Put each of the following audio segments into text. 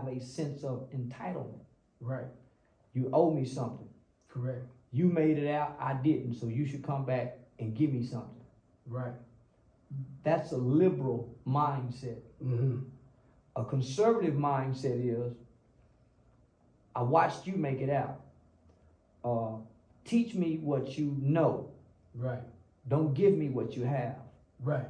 have a sense of entitlement. Right. You owe me something. Correct. You made it out, I didn't, so you should come back and give me something. Right. That's a liberal mindset. Mm-hmm. A conservative mindset is, I watched you make it out. Teach me what you know. Right. Don't give me what you have. Right.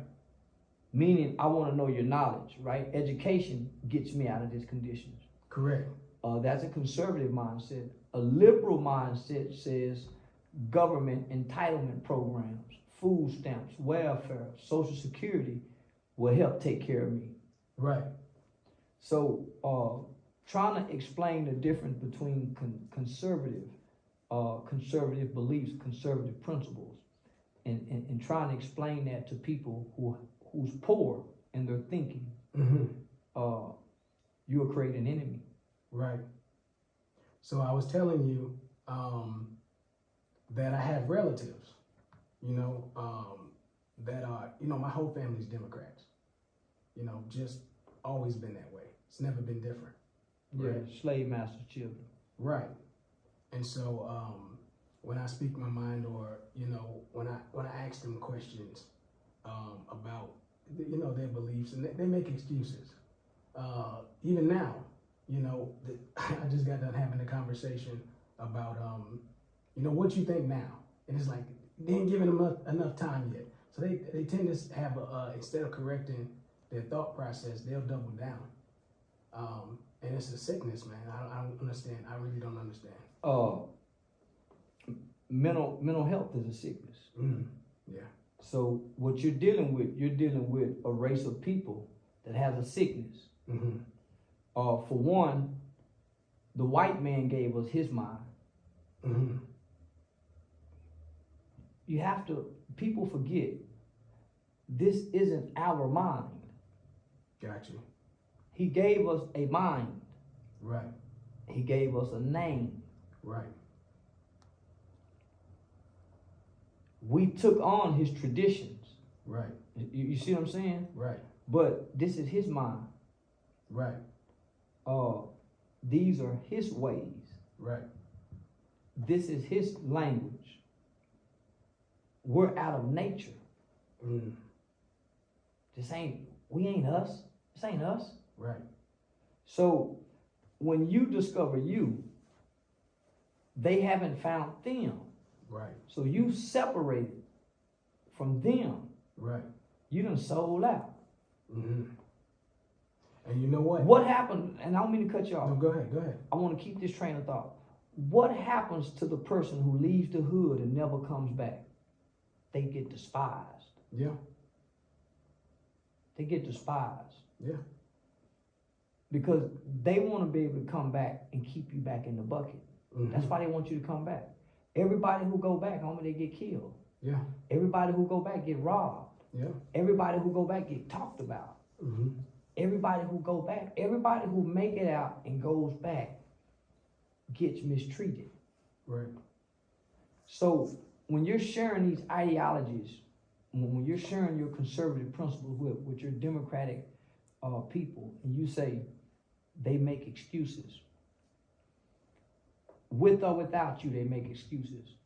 Meaning, I want to know your knowledge, right? Education gets me out of these conditions. Correct. That's a conservative mindset. A liberal mindset says government entitlement programs, food stamps, welfare, Social Security will help take care of me. Right. So, trying to explain the difference between conservative beliefs, conservative principles, and trying to explain that to people who's poor in their thinking, Mm-hmm. You'll create an enemy. Right. So I was telling you that I have relatives, that are, my whole family's Democrats. Just always been that way. It's never been different. Yeah, slave master children. Right. And so when I speak my mind, or when I ask them questions about their beliefs, and they make excuses. Even now, I just got done having a conversation about what you think now, and it's like they ain't giving them enough time yet. So they tend to have instead of correcting their thought process, they'll double down. And it's a sickness, man. I don't understand. I really don't understand. Mental health is a sickness. Mm. Yeah. So what you're dealing with a race of people that has a sickness. Mm-hmm. For one, the white man gave us his mind. Mm-hmm. People forget, this isn't our mind. Got you. He gave us a mind. Right. He gave us a name. Right. We took on his traditions. Right. You see what I'm saying? Right. But this is his mind. Right. These are his ways. Right. This is his language. We're out of nature. Mm. We ain't us. This ain't us. Right. So when you discover you, they haven't found them. Right. So you separated from them. Right. You done sold out. Mm-hmm. And you know what? What happened, and I don't mean to cut you off. No, go ahead. I want to keep this train of thought. What happens to the person who leaves the hood and never comes back? They get despised. Yeah. They get despised. Yeah. Because they want to be able to come back and keep you back in the bucket. Mm-hmm. That's why they want you to come back. Everybody who go back, homie, they get killed. Yeah. Everybody who go back get robbed. Yeah. Everybody who go back get talked about. Mm-hmm. Everybody who go back, everybody who make it out and goes back gets mistreated. Right. So when you're sharing these ideologies, when you're sharing your conservative principles with your democratic people, and you say they make excuses, with or without you, they make excuses.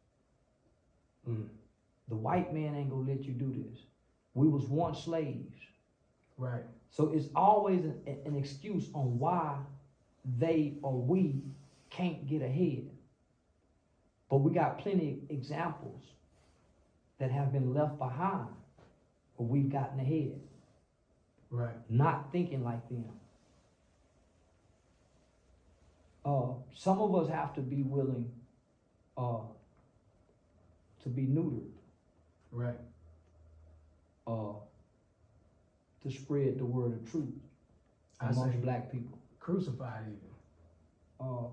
Mm. The white man ain't gonna let you do this. We was once slaves. Right. So it's always an excuse on why they or we can't get ahead. But we got plenty of examples that have been left behind where we've gotten ahead. Right. Not thinking like them. Some of us have to be willing to be neutered. Right. To spread the word of truth amongst black people. Crucified even.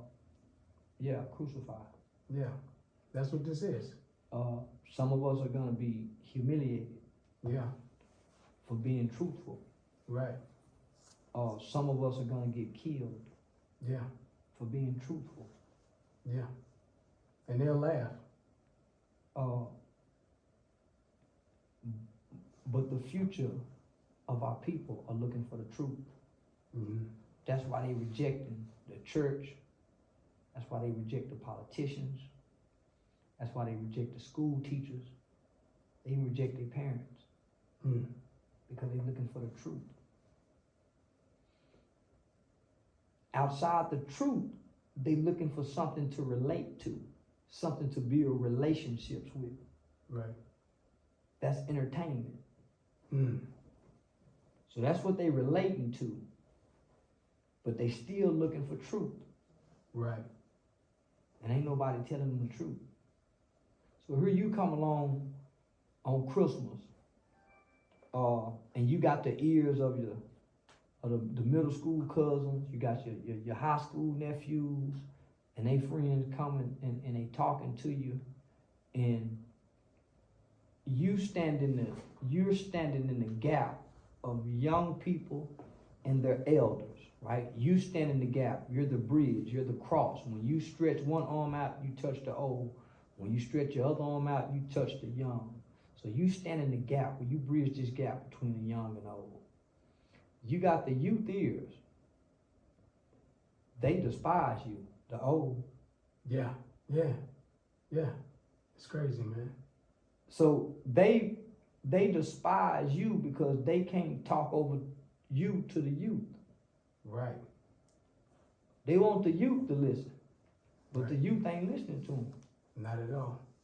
Yeah, crucified. Yeah. That's what this is. Some of us are gonna be humiliated. Yeah. For being truthful. Right. Some of us are gonna get killed. Yeah. For being truthful. Yeah. And they'll laugh. But the future of our people are looking for the truth. Mm-hmm. That's why they rejecting the church. That's why they reject the politicians. That's why they reject the school teachers. They even reject their parents. Because they're looking for the truth. Outside the truth, they're looking for something to relate to, something to build relationships with. Right. That's entertainment. So that's what they relating to. But they still looking for truth. Right. And ain't nobody telling them the truth. So here you come along on Christmas, and you got the ears of the middle school cousins, you got your high school nephews, and they friends coming and they talking to you, and you're standing in the gap of young people and their elders, right? You stand in the gap. You're the bridge. You're the cross. When you stretch one arm out, you touch the old. When you stretch your other arm out, you touch the young. So you stand in the gap where you bridge this gap between the young and the old. You got the youth ears. They despise you, the old. Yeah. It's crazy, man. So they despise you because they can't talk over you to the youth. Right. They want the youth to listen, but Right. the youth ain't listening to them. Not at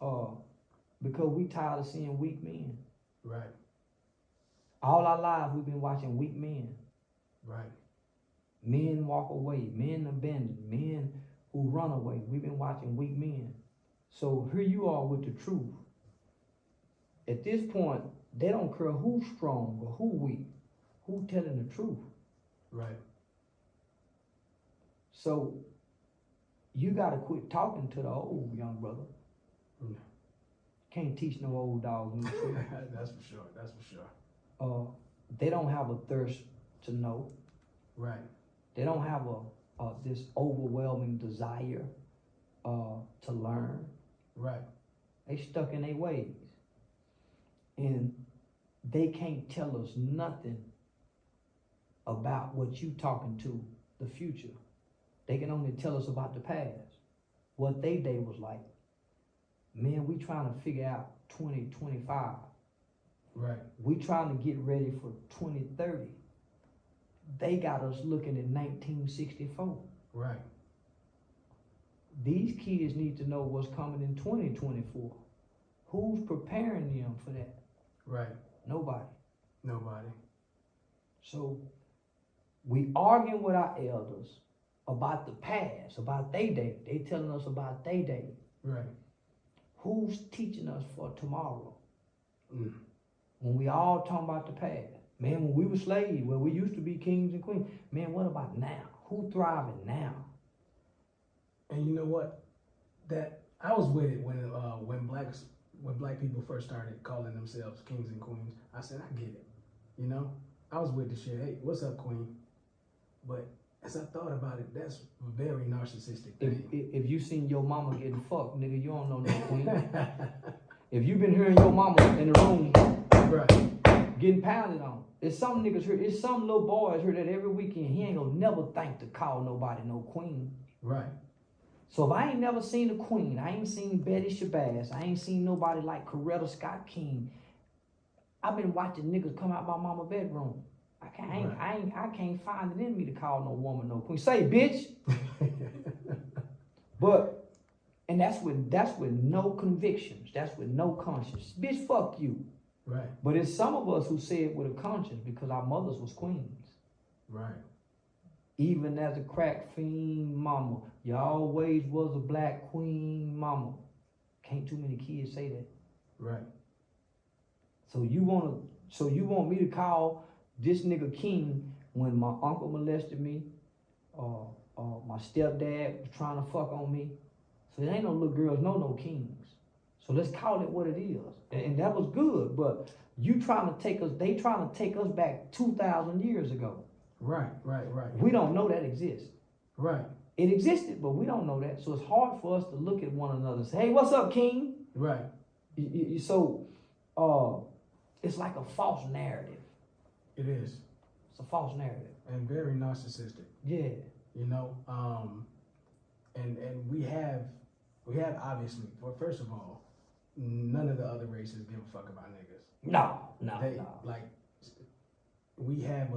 all. Because we tired of seeing weak men. Right. All our lives we've been watching weak men. Right. Men walk away, men abandoned, men who run away. We've been watching weak men. So here you are with the truth. At this point, they don't care who's strong or who weak, who telling the truth. Right. So you got to quit talking to the old young brother. Yeah. Can't teach no old dog new truth. That's for sure. They don't have a thirst to know. Right. They don't have this overwhelming desire to learn. Right. They stuck in their ways. And they can't tell us nothing about what you talking to, the future. They can only tell us about the past, what they day was like. Man, we trying to figure out 2025. Right. We trying to get ready for 2030. They got us looking at 1964. Right. These kids need to know what's coming in 2024. Who's preparing them for that? Right. Nobody. So we arguing with our elders about the past, about their day. They telling us about their day. Right. Who's teaching us for tomorrow? When we all talking about the past. Man, when we were slaves, when we used to be kings and queens. Man, what about now? Who thriving now? And you know what? That I was with it when black people first started calling themselves kings and queens. I said, I get it. You know? I was with the shit. Hey, what's up, queen? But as I thought about it, that's a very narcissistic thing. If you seen your mama getting fucked, nigga, you don't know no queen. If you been hearing your mama in the room Right. getting pounded on, it's some niggas here, it's some little boys here that every weekend he ain't gonna never think to call nobody no queen. Right. So if I ain't never seen a queen, I ain't seen Betty Shabazz, I ain't seen nobody like Coretta Scott King. I've been watching niggas come out my mama bedroom. I can't find it in me to call no woman no queen. Say bitch. But and that's with no convictions. That's with no conscience. Bitch, fuck you. Right. But it's some of us who say it with a conscience because our mothers was queens. Right. Even as a crack fiend mama, you always was a black queen mama. Can't too many kids say that. Right. So you want me to call this nigga king when my uncle molested me, my stepdad was trying to fuck on me. So there ain't no little girls, no kings. So let's call it what it is. And that was good, but they trying to take us back 2,000 years ago. Right. We don't know that exists. Right. It existed, but we don't know that. So it's hard for us to look at one another and say, hey, what's up, king? Right. So it's like a false narrative. It is. It's a false narrative. and very narcissistic. Yeah. You know, and we have obviously. Well, first of all, none of the other races give a fuck about niggas. No. They like we have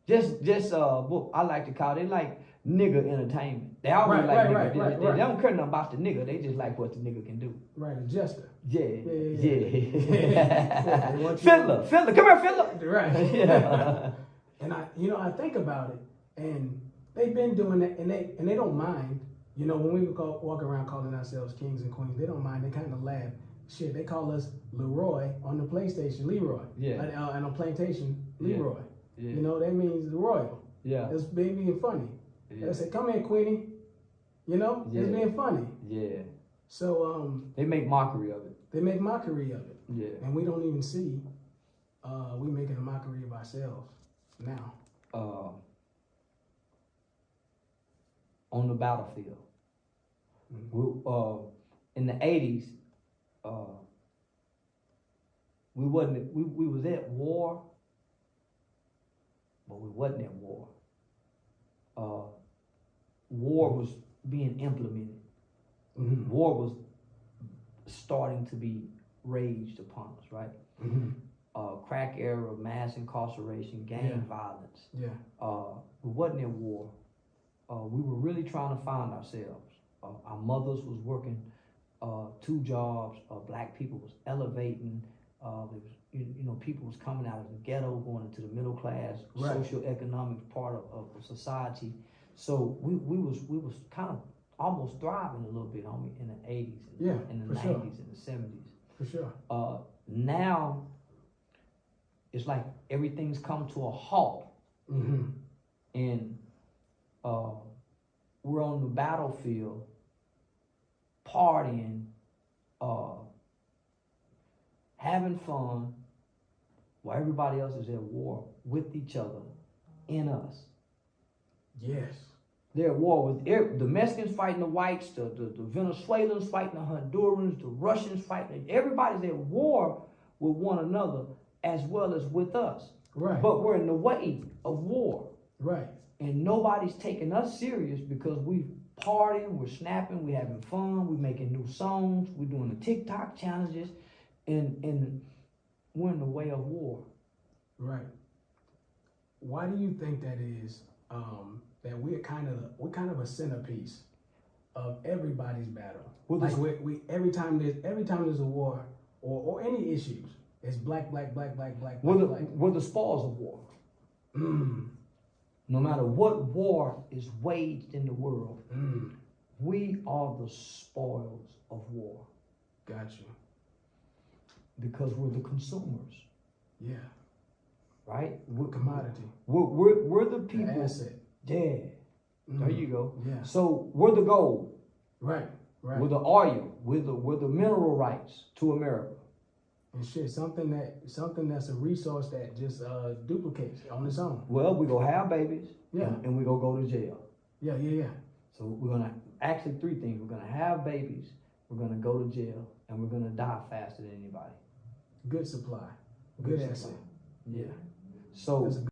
Just what I like to call it like nigga entertainment. They always Right, like right, nigga. right, They, right, they right. don't care nothing about the nigga. They just like what the nigga can do. right a jester. Yeah. Yeah, they want you- Fiddler, come here, Fiddler. Right. Yeah. And I think about it, and they've been doing that, and they don't mind. You know, when we walk around calling ourselves kings and queens, they don't mind. They kind of laugh. Shit, they call us Leroy on the PlayStation, Leroy. Yeah. And on PlayStation, Leroy. Yeah. You know, that means royal. Yeah. It's being funny. Yeah. They say, "Come here, Queenie." You know, it's Yeah. being funny. Yeah. So They make mockery of it. they make mockery of it, Yeah. and we don't even see we making a mockery of ourselves now. On the battlefield. Mhm. In the 80s, we was at war, but we wasn't at war. War was being implemented. Mhm. War was starting to be raged upon us, right? Mhm. Crack era, mass incarceration, gang Yeah. violence. Yeah. We wasn't at war. We were really trying to find ourselves. Our mothers was working 2 jobs. Black people was elevating. There was, you know, people was coming out of the ghetto, going into the middle class, Right. socio-economic part of society. So we was kind of almost thriving a little bit, homie, in the 80s, Yeah, in the for 90s, sure. in the 70s. For sure. Now it's like everything's come to a halt, Mm-hmm. and we're on the battlefield partying, having fun, while everybody else is at war with each other in us. Yes. They're at war with the Mexicans fighting the whites, the Venezuelans fighting the Hondurans, the Russians fighting. Everybody's at war with one another as well as with us. Right. But we're in the way of war. Right. And nobody's taking us serious because we partying, we're snapping, we're having fun, we're making new songs, we're doing the TikTok challenges, and we're in the way of war. Right. Why do you think that is? That we're kind of a centerpiece of everybody's battle. Well, Like we every time there's a war or any issues, it's black. We're the spoils of war. Mm. No matter what war is waged in the world, Mm. we are the spoils of war Got you. because we're the consumers, Yeah. right? Commodity. We're the The people. asset. Yeah, Mm. there you go. Yeah. So we're the gold. Right. Right. We're the oil. We're the mineral rights to America. And shit, something that's a resource that just duplicates on its own. Well, we gonna have babies. Yeah. And we gonna go to jail. Yeah. So we're gonna actually 3 things. We're gonna have babies. We're gonna go to jail, and we're gonna die faster than anybody. Good supply. Good asset. Yeah. So That's a